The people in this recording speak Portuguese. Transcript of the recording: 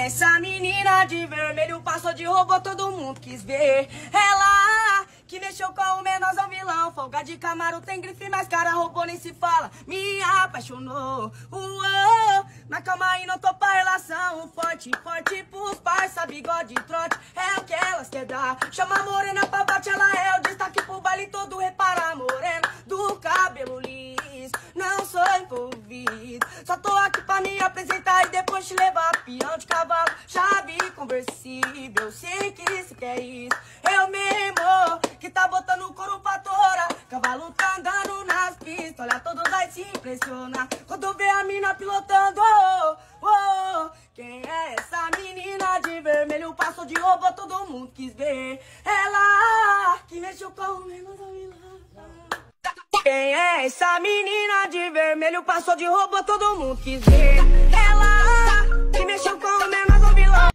é essa menina de vermelho? Passou de robô, todo mundo quis ver. Ela que mexeu com o menosão vilão. Folga de Camaro tem grife, mas cara robô nem se fala. Me apaixonou, mas calma aí, não tô pra relação. Forte, forte pros parça, bigode, trote. É o que elas quer dar. Chama a morena pra bate, ela é o destaque pro baile todo. Repara, morena do cabelo liso, não sou envolvido. Só tô aqui pra me apresentar e depois te levar. Peão de cavalo, chave conversível. Sei que cê quer isso. Eu mesmo que tá botando o couro pra torar. Cavalo tá andando nas pistas, olha, todos vai se impressionar quando vê a mina pilotando. Quem é essa menina de vermelho? Passou de robô, todo mundo quis ver. Ela que mexeu com o menos a vilã. Quem é essa menina de vermelho? Passou de robô, todo mundo quis ver.